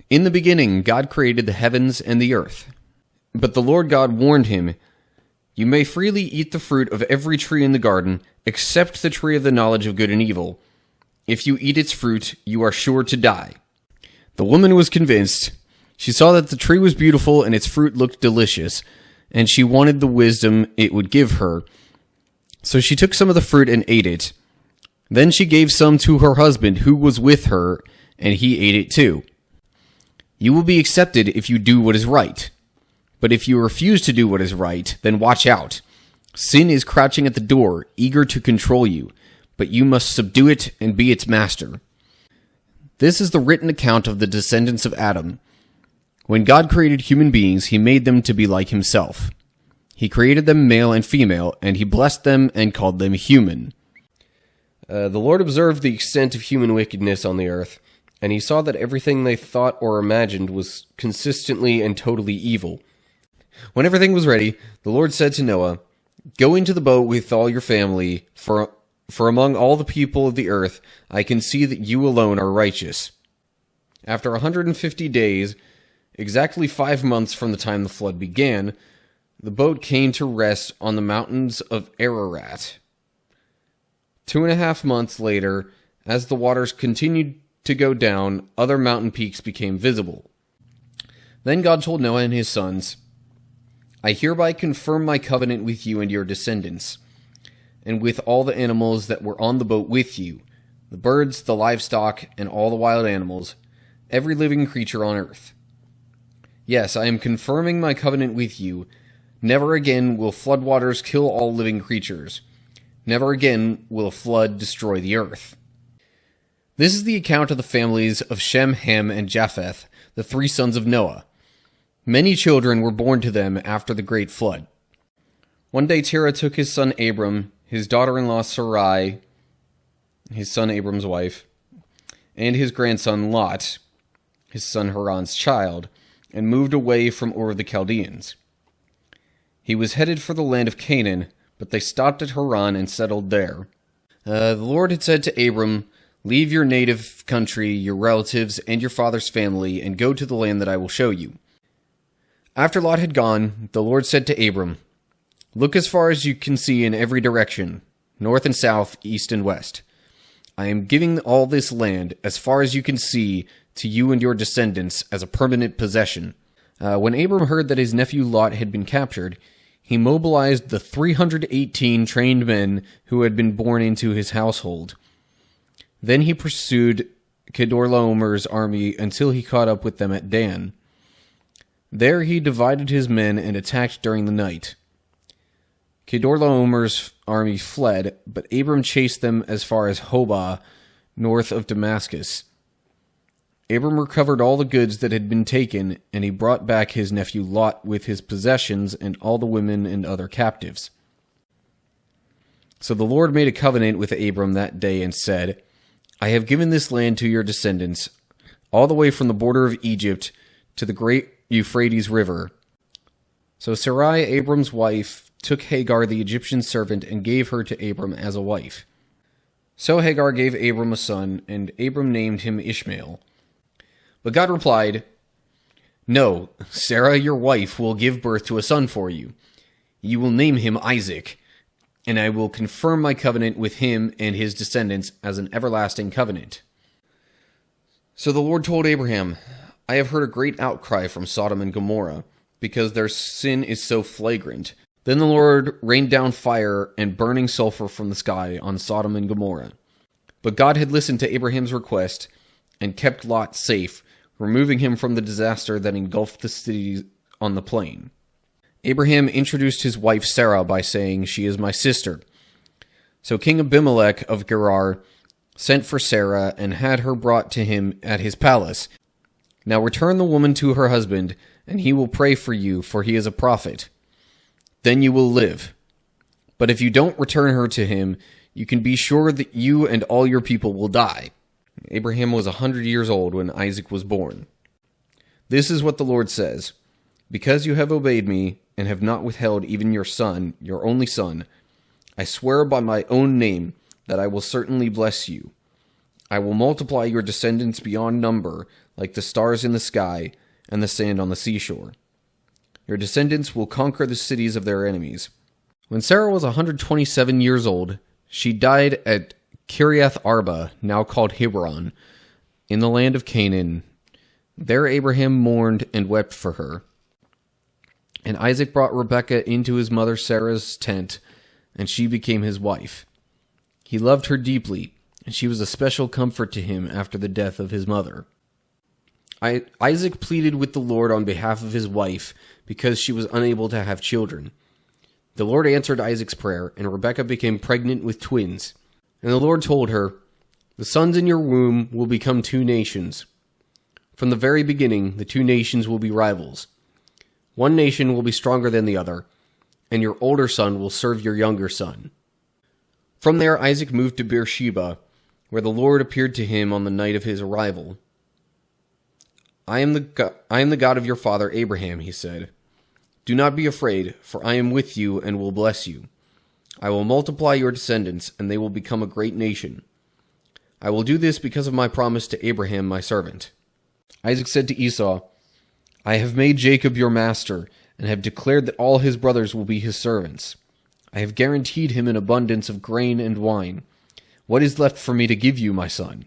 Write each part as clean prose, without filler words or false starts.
In the beginning, God created the heavens and the earth. But the Lord God warned him, "You may freely eat the fruit of every tree in the garden, except the tree of the knowledge of good and evil. If you eat its fruit, you are sure to die." The woman was convinced. She saw that the tree was beautiful and its fruit looked delicious, and she wanted the wisdom it would give her. So she took some of the fruit and ate it. Then she gave some to her husband who was with her, and he ate it too. You will be accepted if you do what is right. But if you refuse to do what is right, then watch out. Sin is crouching at the door, eager to control you, but you must subdue it and be its master. This is the written account of the descendants of Adam. When God created human beings, he made them to be like himself. He created them male and female, and he blessed them and called them human. The Lord observed the extent of human wickedness on the earth, and he saw that everything they thought or imagined was consistently and totally evil. When everything was ready, the Lord said to Noah, "Go into the boat with all your family, for among all the people of the earth, I can see that you alone are righteous." After 150 days, exactly 5 months from the time the flood began, the boat came to rest on the mountains of Ararat. 2.5 months later, as the waters continued to go down, other mountain peaks became visible. Then God told Noah and his sons, "I hereby confirm my covenant with you and your descendants, and with all the animals that were on the boat with you, the birds, the livestock, and all the wild animals, every living creature on earth. Yes, I am confirming my covenant with you. Never again will floodwaters kill all living creatures. Never again will a flood destroy the earth." This is the account of the families of Shem, Ham, and Japheth, the 3 sons of Noah. Many children were born to them after the great flood. One day Terah took his son Abram, his daughter-in-law Sarai, his son Abram's wife, and his grandson Lot, his son Haran's child, and moved away from Ur of the Chaldeans. He was headed for the land of Canaan, but they stopped at Haran and settled there. The Lord had said to Abram, "Leave your native country, your relatives, and your father's family, and go to the land that I will show you." After Lot had gone, the Lord said to Abram, "Look as far as you can see in every direction, north and south, east and west. I am giving all this land, as far as you can see, to you and your descendants as a permanent possession." When Abram heard that his nephew Lot had been captured, he mobilized the 318 trained men who had been born into his household. Then he pursued Chedorlaomer's army until he caught up with them at Dan. There he divided his men and attacked during the night. Chedorlaomer's army fled, but Abram chased them as far as Hobah, north of Damascus. Abram recovered all the goods that had been taken, and he brought back his nephew Lot with his possessions and all the women and other captives. So the Lord made a covenant with Abram that day and said, "I have given this land to your descendants, all the way from the border of Egypt to the great Euphrates River." So Sarai, Abram's wife, took Hagar the Egyptian servant and gave her to Abram as a wife. So Hagar gave Abram a son, and Abram named him Ishmael. But God replied, "No, Sarah your wife will give birth to a son for you. You will name him Isaac, and I will confirm my covenant with him and his descendants as an everlasting covenant." So the Lord told Abraham, "I have heard a great outcry from Sodom and Gomorrah, because their sin is so flagrant." Then the Lord rained down fire and burning sulfur from the sky on Sodom and Gomorrah. But God had listened to Abraham's request and kept Lot safe, removing him from the disaster that engulfed the cities on the plain. Abraham introduced his wife Sarah by saying, "She is my sister." So King Abimelech of Gerar sent for Sarah and had her brought to him at his palace. "Now return the woman to her husband, and he will pray for you, for he is a prophet. Then you will live. But if you don't return her to him, you can be sure that you and all your people will die." Abraham was 100 years old when Isaac was born. This is what the Lord says, "Because you have obeyed me and have not withheld even your son, your only son, I swear by my own name that I will certainly bless you. I will multiply your descendants beyond number, like the stars in the sky and the sand on the seashore. Your descendants will conquer the cities of their enemies. When Sarah was 127 years old, she died at Kiriath Arba, now called Hebron, in the land of Canaan. There Abraham mourned and wept for her. And Isaac brought Rebekah into his mother Sarah's tent, and she became his wife. He loved her deeply, and she was a special comfort to him after the death of his mother. Isaac pleaded with the Lord on behalf of his wife because she was unable to have children. The Lord answered Isaac's prayer, and Rebekah became pregnant with twins. And the Lord told her, "The sons in your womb will become two nations. From the very beginning, the two nations will be rivals. One nation will be stronger than the other, and your older son will serve your younger son." From there, Isaac moved to Beersheba, where the Lord appeared to him on the night of his arrival. I am the God of your father Abraham," he said. "Do not be afraid, for I am with you and will bless you. I will multiply your descendants, and they will become a great nation. I will do this because of my promise to Abraham, my servant." Isaac said to Esau, "I have made Jacob your master, and have declared that all his brothers will be his servants. I have guaranteed him an abundance of grain and wine. What is left for me to give you, my son?"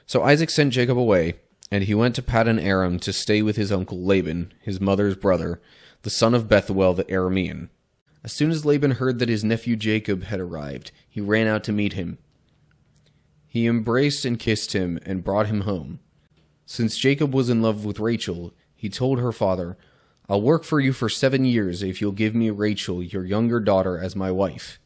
So Isaac sent Jacob away, and he went to Paddan Aram to stay with his uncle Laban, his mother's brother, the son of Bethuel the Aramean. As soon as Laban heard that his nephew Jacob had arrived, he ran out to meet him. He embraced and kissed him and brought him home. Since Jacob was in love with Rachel, he told her father, "I'll work for you for 7 years if you'll give me Rachel, your younger daughter, as my wife."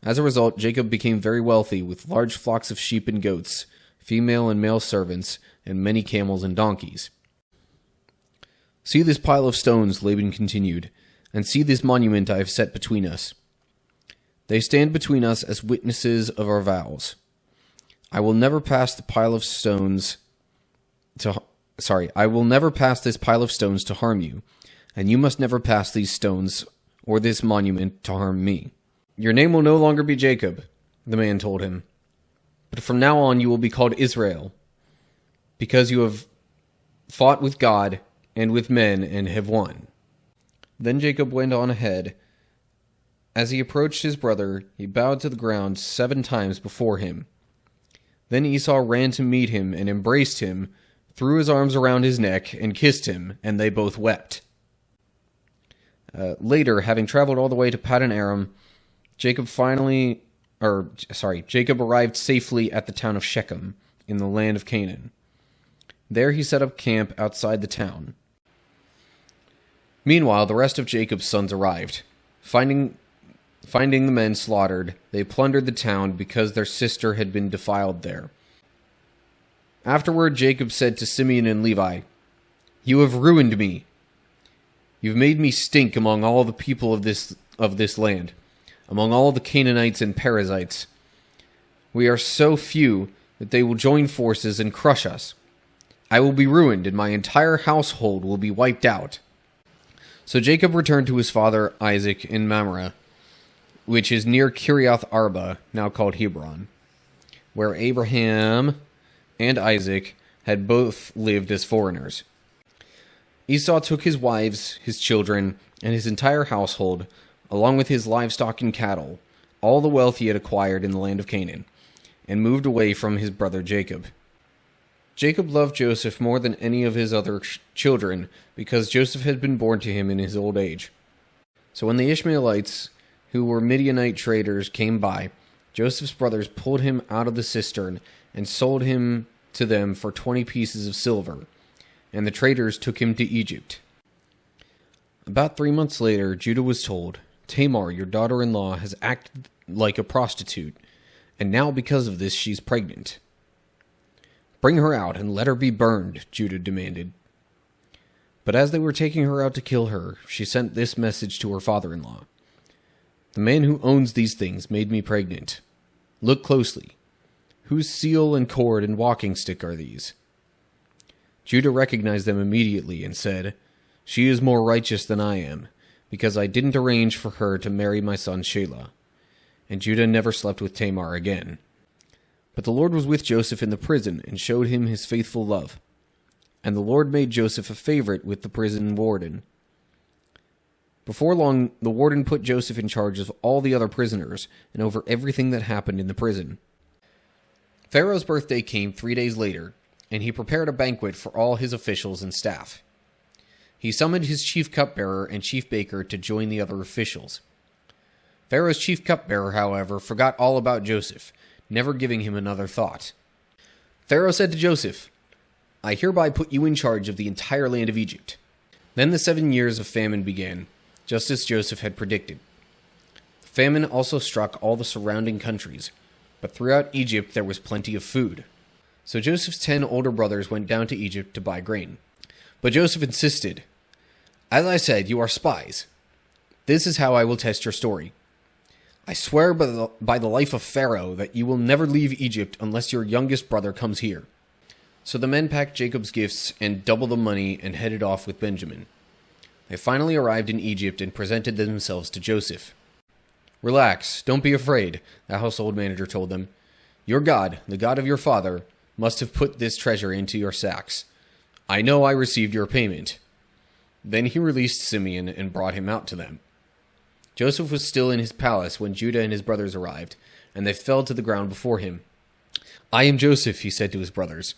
As a result, Jacob became very wealthy with large flocks of sheep and goats, female and male servants, and many camels and donkeys. "See this pile of stones," Laban continued, "and see this monument I have set between us. They stand between us as witnesses of our vows. I will never pass this pile of stones to harm you, and you must never pass these stones or this monument to harm me." "Your name will no longer be Jacob," the man told him, "but from now on you will be called Israel, because you have fought with God and with men and have won." Then Jacob went on ahead. As he approached his brother, he bowed to the ground 7 times before him. Then Esau ran to meet him and embraced him, threw his arms around his neck, and kissed him, and they both wept. Later, having traveled all the way to Paddan Aram, Jacob arrived safely at the town of Shechem, in the land of Canaan. There he set up camp outside the town. Meanwhile, the rest of Jacob's sons arrived. Finding the men slaughtered, they plundered the town because their sister had been defiled there. Afterward, Jacob said to Simeon and Levi, "You have ruined me. You've made me stink among all the people of this land, among all the Canaanites and Perizzites. We are so few that they will join forces and crush us. I will be ruined, and my entire household will be wiped out." So Jacob returned to his father Isaac in Mamre, which is near Kiriath Arba, now called Hebron, where Abraham and Isaac had both lived as foreigners. Esau took his wives, his children, and his entire household, along with his livestock and cattle, all the wealth he had acquired in the land of Canaan, and moved away from his brother Jacob. Jacob loved Joseph more than any of his other children, because Joseph had been born to him in his old age. So when the Ishmaelites, who were Midianite traders, came by, Joseph's brothers pulled him out of the cistern and sold him to them for 20 pieces of silver, and the traders took him to Egypt. About 3 months later, Judah was told, "Tamar, your daughter-in-law, has acted like a prostitute, and now because of this she's pregnant." "Bring her out and let her be burned," Judah demanded. But as they were taking her out to kill her, she sent this message to her father-in-law: "The man who owns these things made me pregnant. Look closely. Whose seal and cord and walking stick are these?" Judah recognized them immediately and said, "She is more righteous than I am, because I didn't arrange for her to marry my son Shelah." And Judah never slept with Tamar again. But the Lord was with Joseph in the prison and showed him his faithful love. And the Lord made Joseph a favorite with the prison warden. Before long, the warden put Joseph in charge of all the other prisoners and over everything that happened in the prison. Pharaoh's birthday came 3 days later, and he prepared a banquet for all his officials and staff. He summoned his chief cupbearer and chief baker to join the other officials. Pharaoh's chief cupbearer, however, forgot all about Joseph, never giving him another thought. Pharaoh said to Joseph, "I hereby put you in charge of the entire land of Egypt." Then the 7 years of famine began, just as Joseph had predicted. The famine also struck all the surrounding countries, but throughout Egypt there was plenty of food. So Joseph's 10 older brothers went down to Egypt to buy grain. But Joseph insisted, "As I said, you are spies. This is how I will test your story. I swear by the life of Pharaoh that you will never leave Egypt unless your youngest brother comes here." So the men packed Jacob's gifts and double the money and headed off with Benjamin. They finally arrived in Egypt and presented themselves to Joseph. "Relax, don't be afraid," the household manager told them. "Your God, the God of your father, must have put this treasure into your sacks. I know I received your payment." Then he released Simeon and brought him out to them. Joseph was still in his palace when Judah and his brothers arrived, and they fell to the ground before him. "I am Joseph," he said to his brothers.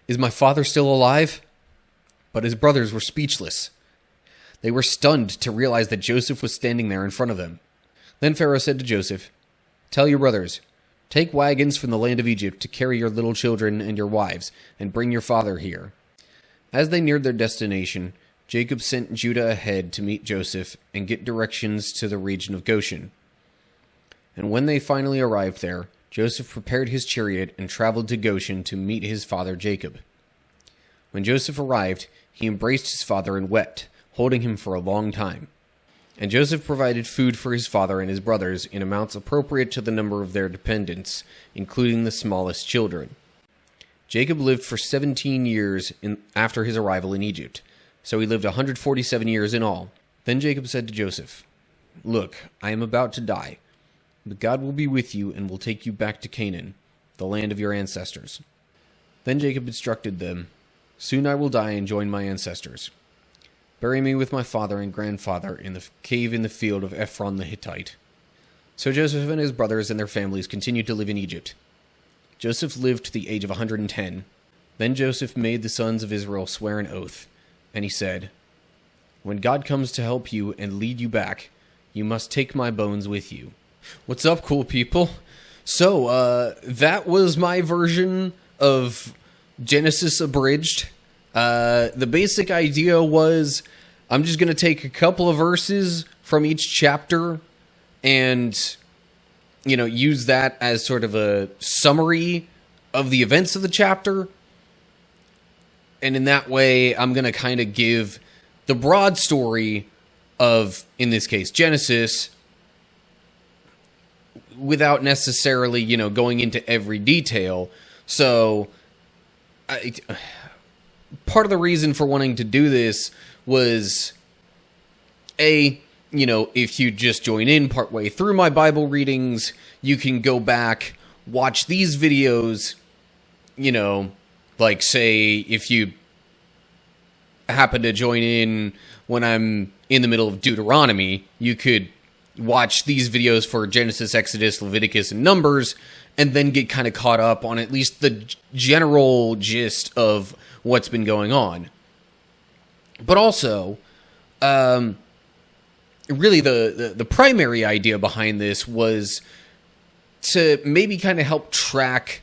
"Is my father still alive?" But his brothers were speechless. They were stunned to realize that Joseph was standing there in front of them. Then Pharaoh said to Joseph, "Tell your brothers, take wagons from the land of Egypt to carry your little children and your wives, and bring your father here." As they neared their destination, Jacob sent Judah ahead to meet Joseph and get directions to the region of Goshen. And when they finally arrived there, Joseph prepared his chariot and traveled to Goshen to meet his father Jacob. When Joseph arrived, he embraced his father and wept, holding him for a long time. And Joseph provided food for his father and his brothers in amounts appropriate to the number of their dependents, including the smallest children. Jacob lived for 17 years after his arrival in Egypt, so he lived 147 years in all. Then Jacob said to Joseph, "Look, I am about to die, but God will be with you and will take you back to Canaan, the land of your ancestors." Then Jacob instructed them, "Soon I will die and join my ancestors. Bury me with my father and grandfather in the cave in the field of Ephron the Hittite." So Joseph and his brothers and their families continued to live in Egypt. Joseph lived to the age of 110. Then Joseph made the sons of Israel swear an oath, and he said, "When God comes to help you and lead you back, you must take my bones with you." What's up, cool people? So, that was my version of Genesis Abridged. The basic idea was I'm just going to take a couple of verses from each chapter and, use that as sort of a summary of the events of the chapter. And in that way, I'm going to kind of give the broad story of, in this case, Genesis, without necessarily, going into every detail. So, part of the reason for wanting to do this was, if you just join in partway through my Bible readings, you can go back, watch these videos, like, say, if you happen to join in when I'm in the middle of Deuteronomy, you could watch these videos for Genesis, Exodus, Leviticus, and Numbers, and then get kind of caught up on at least the general gist of what's been going on. But also, really the primary idea behind this was to maybe kind of help track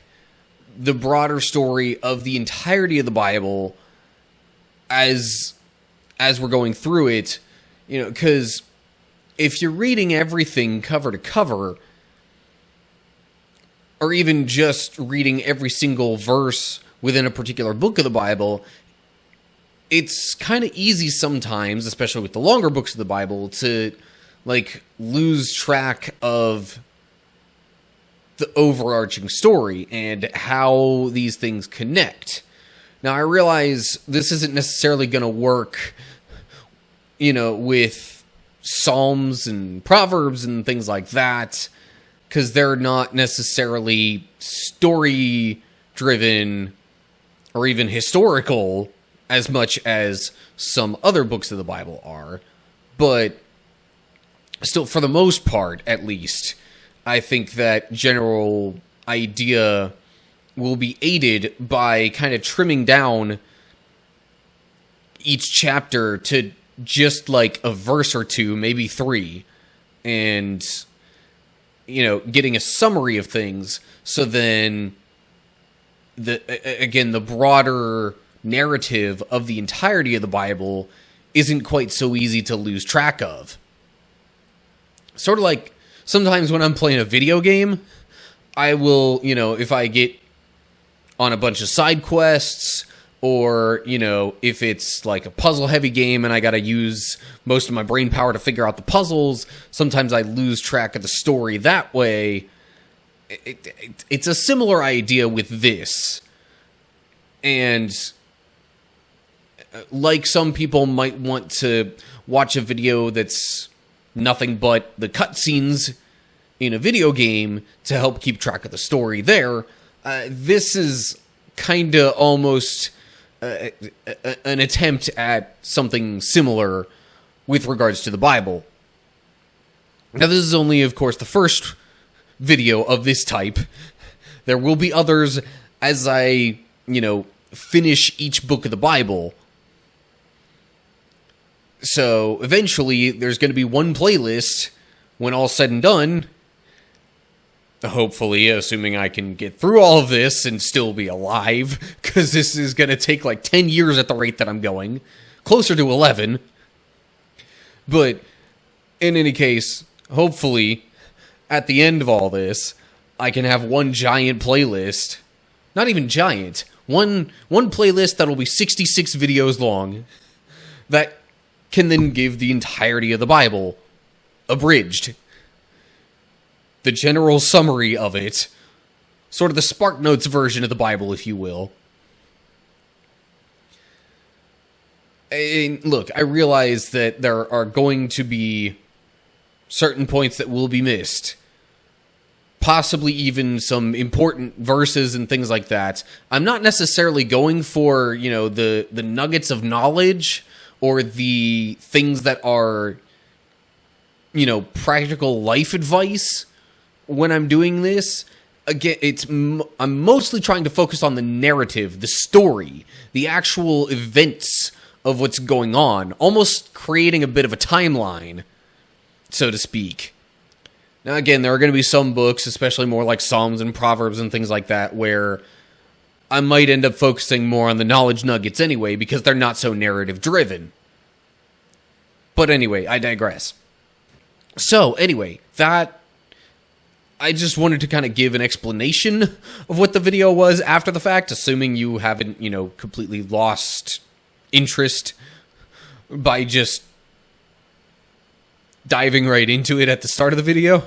the broader story of the entirety of the Bible as we're going through it, because if you're reading everything cover to cover, or even just reading every single verse within a particular book of the Bible, it's kind of easy sometimes, especially with the longer books of the Bible, to lose track of the overarching story and how these things connect. Now, I realize this isn't necessarily going to work, with Psalms and Proverbs and things like that, because they're not necessarily story-driven or even historical as much as some other books of the Bible are. But still, for the most part, at least, I think that general idea will be aided by kind of trimming down each chapter to just like a verse or two, maybe 3, and, getting a summary of things. So then, the broader narrative of the entirety of the Bible isn't quite so easy to lose track of. Sort of like sometimes when I'm playing a video game, I will, if I get on a bunch of side quests, or, if it's like a puzzle-heavy game and I gotta use most of my brain power to figure out the puzzles, sometimes I lose track of the story that way. It's a similar idea with this. And like some people might want to watch a video that's nothing but the cutscenes in a video game to help keep track of the story there, this is kind of almost an attempt at something similar with regards to the Bible. Now, this is only, of course, the first video of this type. There will be others as I, finish each book of the Bible. So, eventually, there's going to be one playlist when all's said and done. Hopefully, assuming I can get through all of this and still be alive, because this is going to take like 10 years at the rate that I'm going. Closer to 11. But, in any case, hopefully, at the end of all this, I can have one giant playlist. Not even giant. One playlist that'll be 66 videos long. That can then give the entirety of the Bible. Abridged. The general summary of it. Sort of the Spark Notes version of the Bible, if you will. And look, I realize that there are going to be certain points that will be missed. Possibly even some important verses and things like that. I'm not necessarily going for, the nuggets of knowledge or the things that are, practical life advice when I'm doing this. Again, I'm mostly trying to focus on the narrative, the story, the actual events of what's going on, almost creating a bit of a timeline, so to speak. Now, again, there are going to be some books, especially more like Psalms and Proverbs and things like that, where I might end up focusing more on the knowledge nuggets anyway, because they're not so narrative-driven. But anyway, I digress. So, anyway, I just wanted to kind of give an explanation of what the video was after the fact, assuming you haven't, completely lost interest by just diving right into it at the start of the video,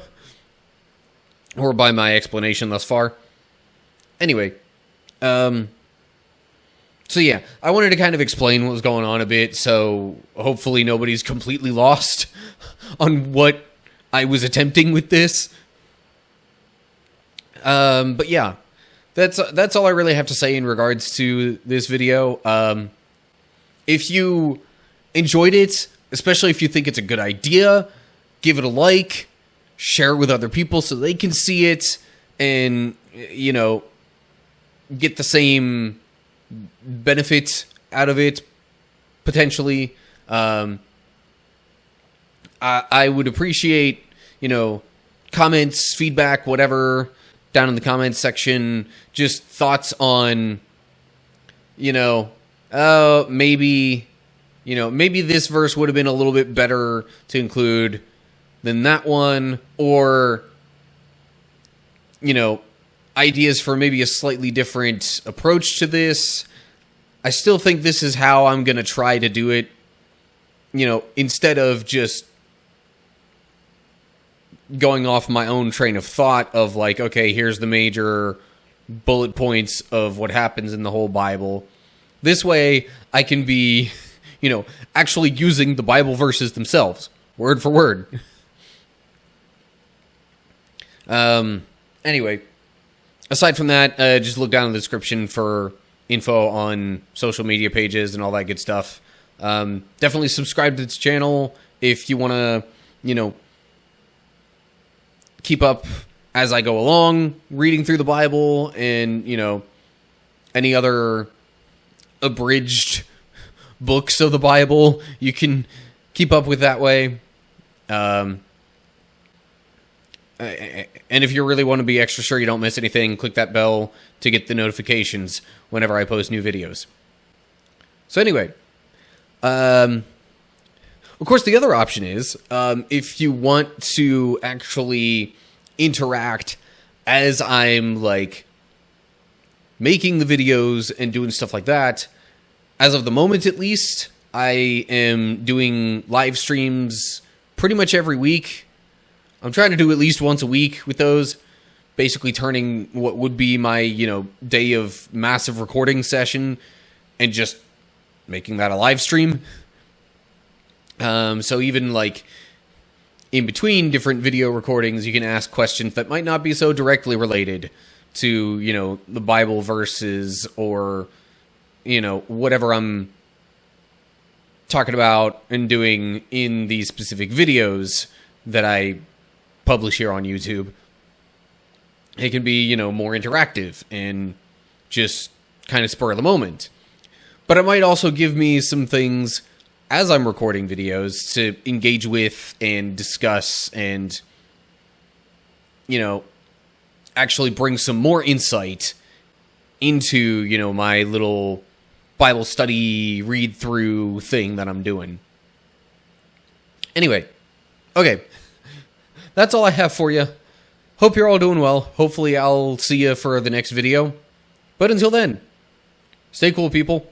or by my explanation thus far. Anyway, so yeah, I wanted to kind of explain what was going on a bit, so hopefully nobody's completely lost on what I was attempting with this. But yeah, that's all I really have to say in regards to this video. If you enjoyed it, especially if you think it's a good idea, give it a like, share it with other people so they can see it, and, get the same benefit out of it, potentially. I would appreciate, comments, feedback, whatever, down in the comments section. Just thoughts on, maybe this verse would have been a little bit better to include than that one, or, ideas for maybe a slightly different approach to this. I still think this is how I'm going to try to do it, instead of just going off my own train of thought of like, okay, here's the major bullet points of what happens in the whole Bible. This way, I can be, actually using the Bible verses themselves, word for word. Anyway, aside from that, just look down in the description for info on social media pages and all that good stuff. Definitely subscribe to this channel if you want to, keep up as I go along, reading through the Bible and, any other abridged books of the Bible. You can keep up with that way. And if you really want to be extra sure you don't miss anything, click that bell to get the notifications whenever I post new videos. So anyway, of course, the other option is, if you want to actually interact as I'm, making the videos and doing stuff like that, as of the moment at least, I am doing live streams pretty much every week. I'm trying to do at least once a week with those, basically turning what would be my, day of massive recording session and just making that a live stream. So even in between different video recordings, you can ask questions that might not be so directly related to, the Bible verses or, whatever I'm talking about and doing in these specific videos that I publish here on YouTube. It can be, more interactive and just kind of spur of the moment. But it might also give me some things as I'm recording videos to engage with and discuss and, actually bring some more insight into, my little Bible study read-through thing that I'm doing. Anyway, okay. That's all I have for you. Hope you're all doing well. Hopefully I'll see you for the next video. But until then, stay cool, people.